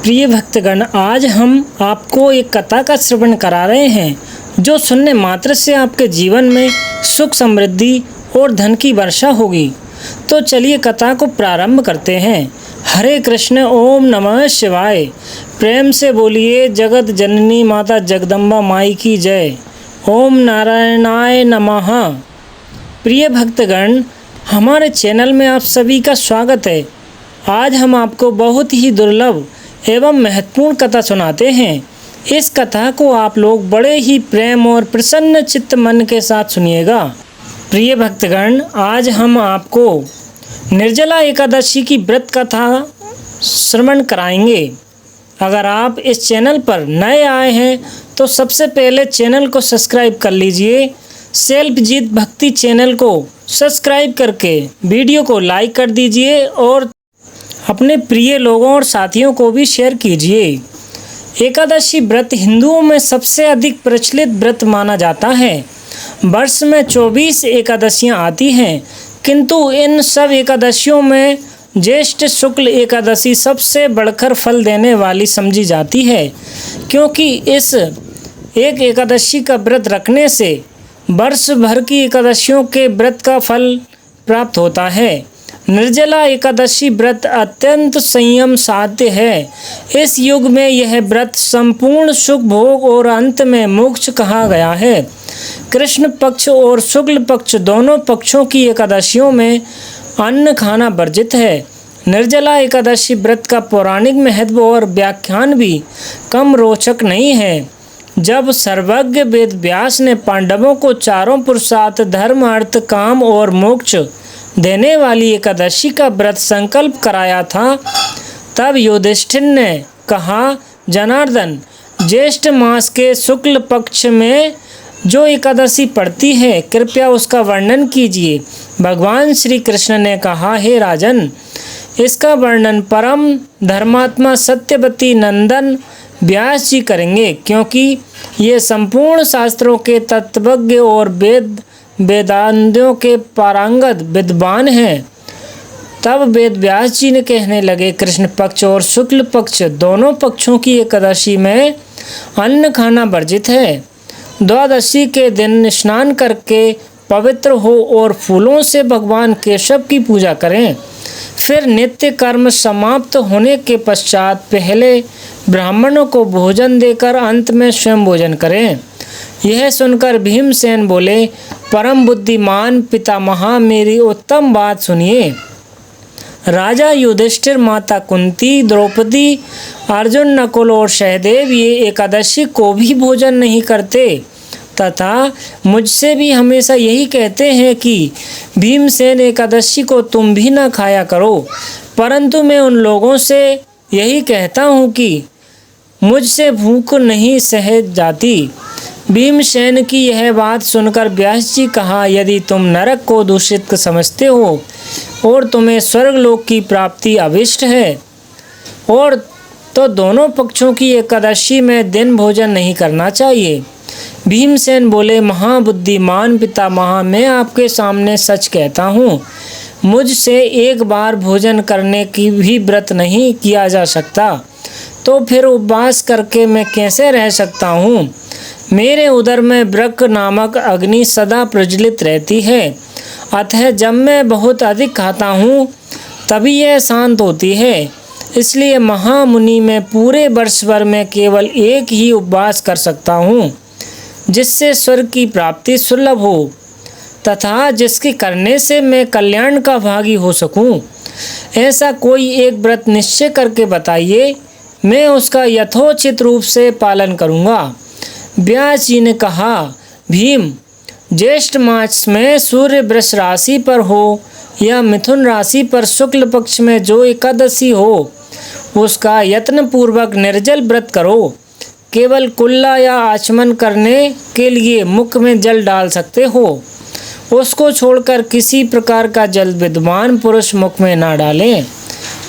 प्रिय भक्तगण, आज हम आपको एक कथा का श्रवण करा रहे हैं जो सुनने मात्र से आपके जीवन में सुख समृद्धि और धन की वर्षा होगी। तो चलिए कथा को प्रारंभ करते हैं। हरे कृष्ण, ओम नमः शिवाय। प्रेम से बोलिए जगत जननी माता जगदम्बा माई की जय। ओम नारायणाय नमः। प्रिय भक्तगण, हमारे चैनल में आप सभी का स्वागत है। आज हम आपको बहुत ही दुर्लभ एवं महत्वपूर्ण कथा सुनाते हैं। इस कथा को आप लोग बड़े ही प्रेम और प्रसन्न चित्त मन के साथ सुनिएगा। प्रिय भक्तगण, आज हम आपको निर्जला एकादशी की व्रत कथा श्रवण कराएंगे। अगर आप इस चैनल पर नए आए हैं तो सबसे पहले चैनल को सब्सक्राइब कर लीजिए। सेल्फ जीत भक्ति चैनल को सब्सक्राइब करके वीडियो को लाइक कर दीजिए और अपने प्रिय लोगों और साथियों को भी शेयर कीजिए। एकादशी व्रत हिंदुओं में सबसे अधिक प्रचलित व्रत माना जाता है। वर्ष में 24 एकादशियां आती हैं, किंतु इन सब एकादशियों में ज्येष्ठ शुक्ल एकादशी सबसे बढ़कर फल देने वाली समझी जाती है, क्योंकि इस एक एकादशी का व्रत रखने से वर्ष भर की एकादशियों के व्रत का फल प्राप्त होता है। निर्जला एकादशी व्रत अत्यंत संयम साध्य है। इस युग में यह व्रत संपूर्ण सुख भोग और अंत में मोक्ष कहा गया है। कृष्ण पक्ष और शुक्ल पक्ष दोनों पक्षों की एकादशियों में अन्न खाना वर्जित है। निर्जला एकादशी व्रत का पौराणिक महत्व और व्याख्यान भी कम रोचक नहीं है। जब सर्वज्ञ वेद व्यास ने पांडवों को चारों पुरुषार्थ धर्म अर्थ काम और मोक्ष देने वाली एकादशी का व्रत संकल्प कराया था, तब युधिष्ठिर ने कहा, जनार्दन, ज्येष्ठ मास के शुक्ल पक्ष में जो एकादशी पड़ती है, कृपया उसका वर्णन कीजिए। भगवान श्री कृष्ण ने कहा, हे राजन, इसका वर्णन परम धर्मात्मा सत्यवती नंदन व्यास जी करेंगे, क्योंकि ये संपूर्ण शास्त्रों के तत्वज्ञ और वेदांतों के पारंगत विद्वान हैं। तब वेद व्यास जी ने कहने लगे, कृष्ण पक्ष और शुक्ल पक्ष दोनों पक्षों की एकादशी में अन्न खाना वर्जित है। द्वादशी के दिन स्नान करके पवित्र हो और फूलों से भगवान केशव की पूजा करें। फिर नित्य कर्म समाप्त होने के पश्चात पहले ब्राह्मणों को भोजन देकर अंत में स्वयं भोजन करें। यह सुनकर भीमसेन बोले, परम बुद्धिमान पितामहा, मेरी उत्तम बात सुनिए। राजा युधिष्ठिर, माता कुंती, द्रौपदी, अर्जुन, नकुल और सहदेव ये एकादशी को भी भोजन नहीं करते तथा मुझसे भी हमेशा यही कहते हैं कि भीमसेन एकादशी को तुम भी न खाया करो, परंतु मैं उन लोगों से यही कहता हूँ कि मुझसे भूख नहीं सह जाती। भीमसेन की यह बात सुनकर व्यास जी कहा, यदि तुम नरक को दूषित समझते हो और तुम्हें स्वर्गलोक की प्राप्ति अभिष्ट है और तो दोनों पक्षों की एकादशी में दिन भोजन नहीं करना चाहिए। भीमसेन बोले, महाबुद्धिमान पितामहा, मैं आपके सामने सच कहता हूँ, मुझसे एक बार भोजन करने की भी व्रत नहीं किया जा सकता, तो फिर उपवास करके मैं कैसे रह सकता हूँ। मेरे उदर में वृक नामक अग्नि सदा प्रज्वलित रहती है, अतः जब मैं बहुत अधिक खाता हूँ तभी यह शांत होती है। इसलिए महामुनि, मैं पूरे वर्ष भर में केवल एक ही उपवास कर सकता हूँ, जिससे स्वर्ग की प्राप्ति सुलभ हो तथा जिसके करने से मैं कल्याण का भागी हो सकूँ। ऐसा कोई एक व्रत निश्चय करके बताइए, मैं उसका यथोचित रूप से पालन करूँगा। व्यास जी ने कहा, भीम, ज्येष्ठ मास में सूर्य वृष राशि पर हो या मिथुन राशि पर शुक्ल पक्ष में जो एकादशी हो, उसका यत्न पूर्वक निर्जल व्रत करो। केवल कुल्ला या आचमन करने के लिए मुख में जल डाल सकते हो, उसको छोड़कर किसी प्रकार का जल विद्वान पुरुष मुख में ना डालें,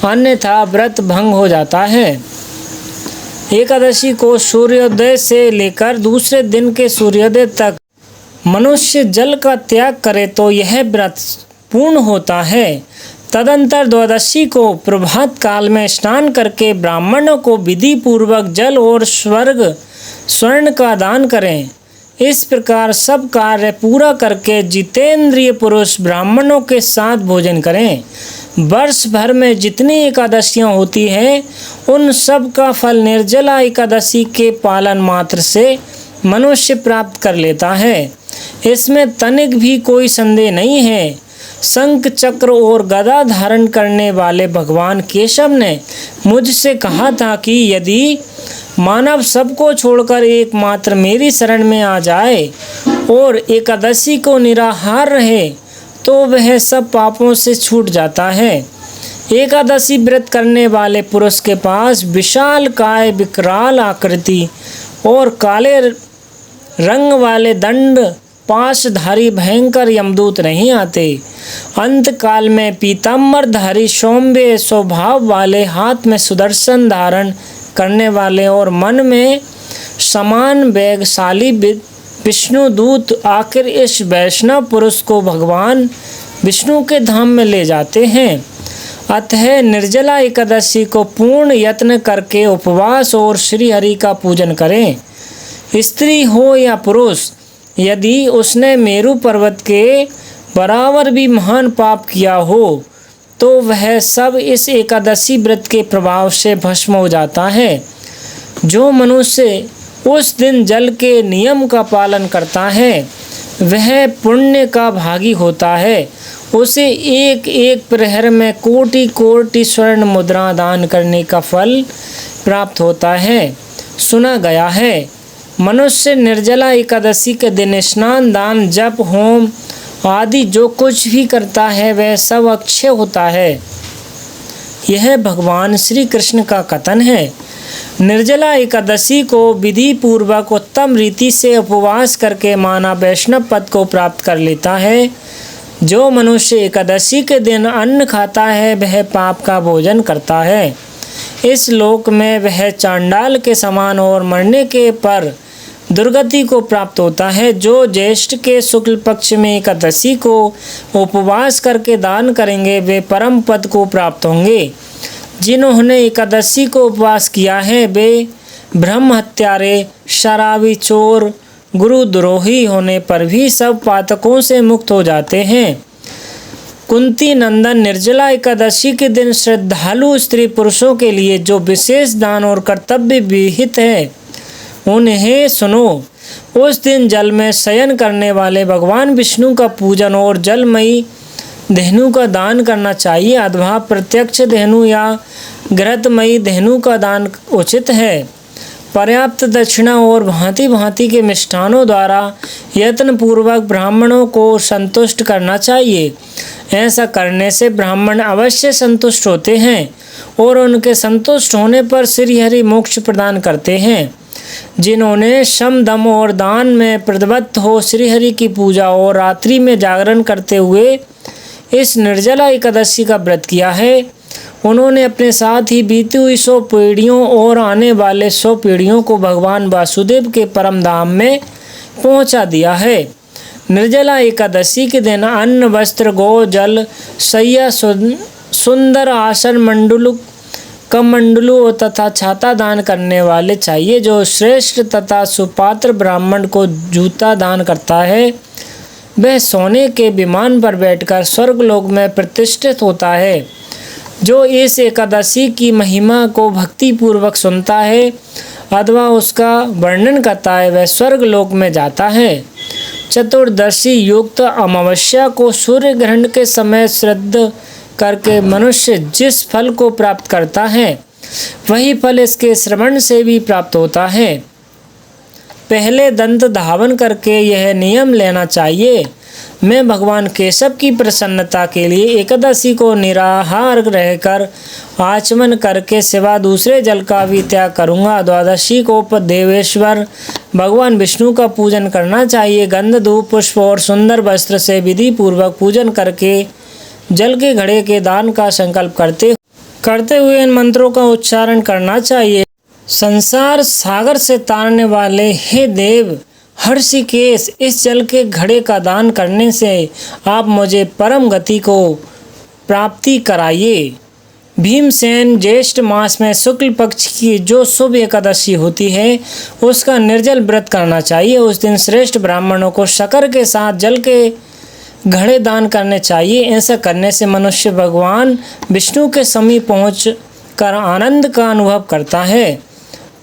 अन्यथा व्रत भंग हो जाता है। एकादशी को सूर्योदय से लेकर दूसरे दिन के सूर्योदय तक मनुष्य जल का त्याग करे तो यह व्रत पूर्ण होता है तदंतर द्वादशी को प्रभात काल में स्नान करके ब्राह्मणों को विधि पूर्वक जल और स्वर्ण का दान करें। इस प्रकार सब कार्य पूरा करके जितेंद्रिय पुरुष ब्राह्मणों के साथ भोजन करें। वर्ष भर में जितनी एकादशियां होती हैं उन सब का फल निर्जला एकादशी के पालन मात्र से मनुष्य प्राप्त कर लेता है। इसमें तनिक भी कोई संदेह नहीं है। शंख चक्र और गदा धारण करने वाले भगवान केशव ने मुझसे कहा था कि यदि मानव सबको छोड़कर एकमात्र मेरी शरण में आ जाए और एकादशी को निराहार रहे तो वह सब पापों से छूट जाता है। एकादशी व्रत करने वाले पुरुष के पास विशाल काय, विकराल आकृति और काले रंग वाले दंड पाशधारी भयंकर यमदूत नहीं आते। अंत काल में पीताम्बरधारी सौम्य स्वभाव वाले, हाथ में सुदर्शन धारण करने वाले और मन में समान वेगशाली विष्णु दूत आखिर इस वैष्णव पुरुष को भगवान विष्णु के धाम में ले जाते हैं। अतः निर्जला एकादशी को पूर्ण यत्न करके उपवास और श्री हरि का पूजन करें। स्त्री हो या पुरुष, यदि उसने मेरु पर्वत के बराबर भी महान पाप किया हो तो वह सब इस एकादशी व्रत के प्रभाव से भस्म हो जाता है। जो मनुष्य उस दिन जल के नियम का पालन करता है वह पुण्य का भागी होता है। उसे एक एक प्रहर में कोटि कोटि स्वर्ण मुद्रा दान करने का फल प्राप्त होता है। सुना गया है मनुष्य निर्जला एकादशी के दिन स्नान, दान, जप, होम आदि जो कुछ भी करता है वह सब अक्षय होता है। यह भगवान श्री कृष्ण का कथन है। निर्जला एकादशी को विधि पूर्वक उत्तम रीति से उपवास करके माना वैष्णव पद को प्राप्त कर लेता है। जो मनुष्य एकादशी के दिन अन्न खाता है वह पाप का भोजन करता है। इस लोक में वह चांडाल के समान और मरने के पर दुर्गति को प्राप्त होता है। जो ज्येष्ठ के शुक्ल पक्ष में एकादशी को उपवास करके दान करेंगे वे परम पद को प्राप्त होंगे। जिन्होंने एकादशी को उपवास किया है वे ब्रह्म हत्यारे, शराबी, चोर, गुरुद्रोही होने पर भी सब पातकों से मुक्त हो जाते हैं। कुंती नंदन, निर्जला एकादशी के दिन श्रद्धालु स्त्री पुरुषों के लिए जो विशेष दान और कर्तव्य विहित है उन्हें सुनो। उस दिन जल में शयन करने वाले भगवान विष्णु का पूजन और जलमयी धेनु का दान करना चाहिए अथवा प्रत्यक्ष धेनु या घृतमयी धेनु का दान उचित है। पर्याप्त दक्षिणा और भांति भांति के मिष्ठानों द्वारा यत्न पूर्वक ब्राह्मणों को संतुष्ट करना चाहिए। ऐसा करने से ब्राह्मण अवश्य संतुष्ट होते हैं और उनके संतुष्ट होने पर श्री हरि मोक्ष प्रदान करते हैं। जिन्होंने शम, दम और दान में प्रतिबद्ध हो श्री हरि की पूजा और रात्रि में जागरण करते हुए इस निर्जला एकादशी का व्रत किया है उन्होंने अपने साथ ही बीती हुई 100 पीढ़ियों और आने वाले 100 पीढ़ियों को भगवान वासुदेव के परम धाम में पहुंचा दिया है। निर्जला एकादशी के दिन अन्न, वस्त्र, गौ, जल, शय्या, सुंदर आसन, कमंडलू तथा छाता दान करने वाले चाहिए। जो श्रेष्ठ तथा सुपात्र ब्राह्मण को जूता दान करता है वह सोने के विमान पर बैठकर स्वर्गलोक में प्रतिष्ठित होता है। जो इस एकादशी की महिमा को भक्ति पूर्वक सुनता है अथवा उसका वर्णन करता है वह स्वर्गलोक में जाता है। चतुर्दशी युक्त अमावस्या को सूर्य ग्रहण के समय श्रद्धा करके मनुष्य जिस फल को प्राप्त करता है वही फल इसके श्रवण से भी प्राप्त होता है। पहले दंत धावन करके यह नियम लेना चाहिए, मैं भगवान केशव की प्रसन्नता के लिए एकादशी को निराहार रहकर आचमन करके सिवा दूसरे जल का भी त्याग करूँगा। द्वादशी को देवेश्वर भगवान विष्णु का पूजन करना चाहिए। गंध, धूप, पुष्प और सुंदर वस्त्र से विधि पूर्वक पूजन करके जल के घड़े के दान का संकल्प करते हुए इन मंत्रों का उच्चारण करना चाहिए। संसार सागर से तारने वाले हे देव हर्षिकेश, इस जल के घड़े का दान करने से आप मुझे परम गति को प्राप्ति कराइए। भीमसेन ज्येष्ठ मास में शुक्ल पक्ष की जो शुभ एकादशी होती है उसका निर्जल व्रत करना चाहिए। उस दिन श्रेष्ठ ब्राह्मणों को शक्कर के साथ जल के घड़े दान करने चाहिए। ऐसा करने से मनुष्य भगवान विष्णु के समीप पहुँच कर आनंद का अनुभव करता है।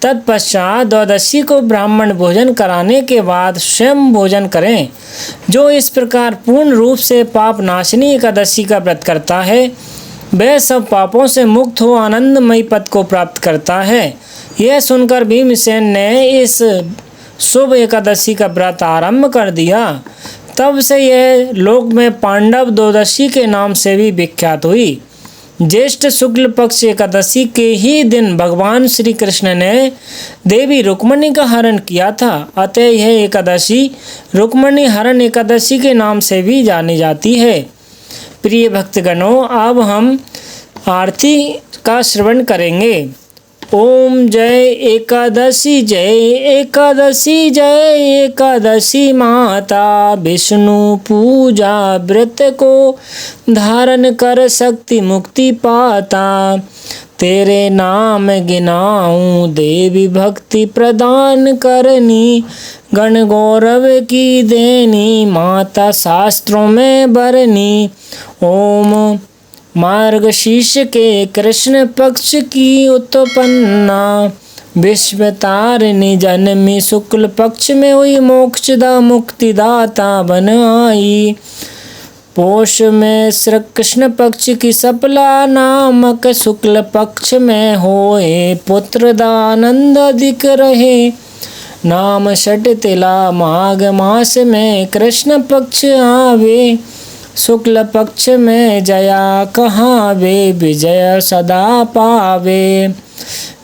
तत्पश्चात द्वादशी को ब्राह्मण भोजन कराने के बाद स्वयं भोजन करें। जो इस प्रकार पूर्ण रूप से पाप नाशिनी एकादशी का व्रत करता है वह सब पापों से मुक्त हो आनंदमयी पद को प्राप्त करता है। यह सुनकर भीमसेन ने इस शुभ एकादशी का व्रत आरंभ कर दिया। तब से यह लोक में पांडव द्वादशी के नाम से भी विख्यात हुई। ज्येष्ठ शुक्ल पक्ष एकादशी के ही दिन भगवान श्री कृष्ण ने देवी रुक्मणी का हरण किया था। अतः यह एकादशी रुक्मणी हरण एकादशी के नाम से भी जानी जाती है। प्रिय भक्तगणों, अब हम आरती का श्रवण करेंगे। ओम जय एकादशी जय एकादशी माता, विष्णु पूजा व्रत को धारण कर शक्ति मुक्ति पाता। तेरे नाम गिनाऊं देवी भक्ति प्रदान करनी, गण गौरव की देनी माता शास्त्रों में बरनी। ओम मार्गशीर्ष के कृष्ण पक्ष की उत्पन्ना, विश्वतारिणी जन्मी शुक्ल पक्ष में हुई मोक्षदा मुक्तिदाता बन आई। पोष में श्री कृष्ण पक्ष की सफला नामक शुक्ल पक्ष में होए पुत्र दानंद अधिक रहे। नाम षट तिला माघ मास में कृष्ण पक्ष आवे, शुक्ल पक्ष में जया कहावे विजय सदा पावे।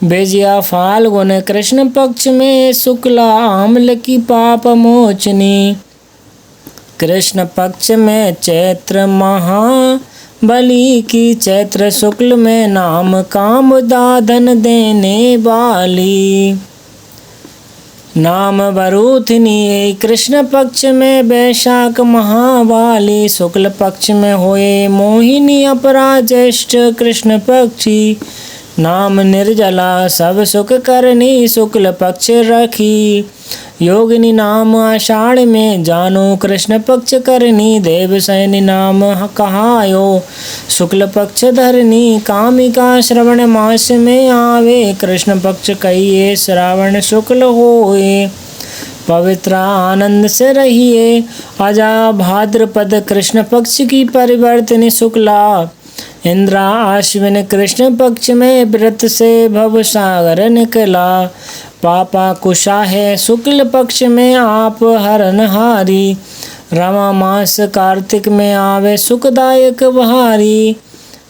विजया फाल्गुन कृष्ण पक्ष में शुक्ला आम्ल की पाप मोचनी। कृष्ण पक्ष में चैत्र महाबली की, चैत्र शुक्ल में नाम काम दाधन देने वाली। नाम वरुथिनी कृष्ण पक्ष में वैशाख महावाली, शुक्ल पक्ष में होए मोहिनी अपरा ज्येष्ठ कृष्ण पक्षी। नाम निर्जला सब सुख करनी शुक्ल पक्ष रखी। योगिनी नाम आषाढ़ में जानो कृष्ण पक्ष करनी। देवसैनी नाम कहायो शुक्ल पक्ष धरनी। कामिका श्रवण मास में आवे, कृष्ण पक्ष कहिए श्रावण शुक्ल होए। पवित्र आनंद से रहिए, अजा भाद्रपद कृष्ण पक्ष की परिवर्तनी शुक्ला। इंद्रा आश्विन कृष्ण पक्ष में व्रत से भव सागर निकला। पापा कुशा है शुक्ल पक्ष में आप हरनहारी। रमा मास कार्तिक में आवे सुखदायक बहारी।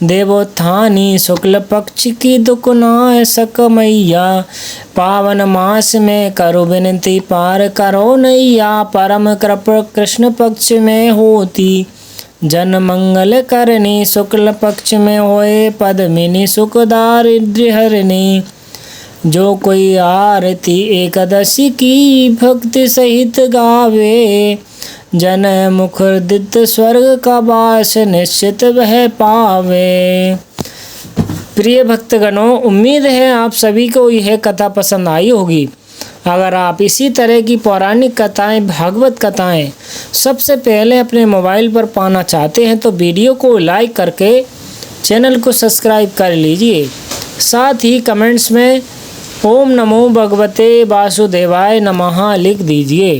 देवोत्थानी शुक्ल पक्ष की दुकुना सक मैया। पावन मास में करो विनती पार करो नैया। परम कृप कृष्ण पक्ष में होती, जन मंगल करनी। शुक्ल पक्ष में होए पद्मिनी सुख दारिद्र्य हरणी। जो कोई आरती एकादशी की भक्ति सहित गावे, जन मुखरित स्वर्ग का वास निश्चित वह पावे। प्रिय भक्तगणों, उम्मीद है आप सभी को यह कथा पसंद आई होगी। अगर आप इसी तरह की पौराणिक कथाएं, भागवत कथाएं सबसे पहले अपने मोबाइल पर पाना चाहते हैं तो वीडियो को लाइक करके चैनल को सब्सक्राइब कर लीजिए। साथ ही कमेंट्स में ओम नमो भगवते वासुदेवाय नमः लिख दीजिए।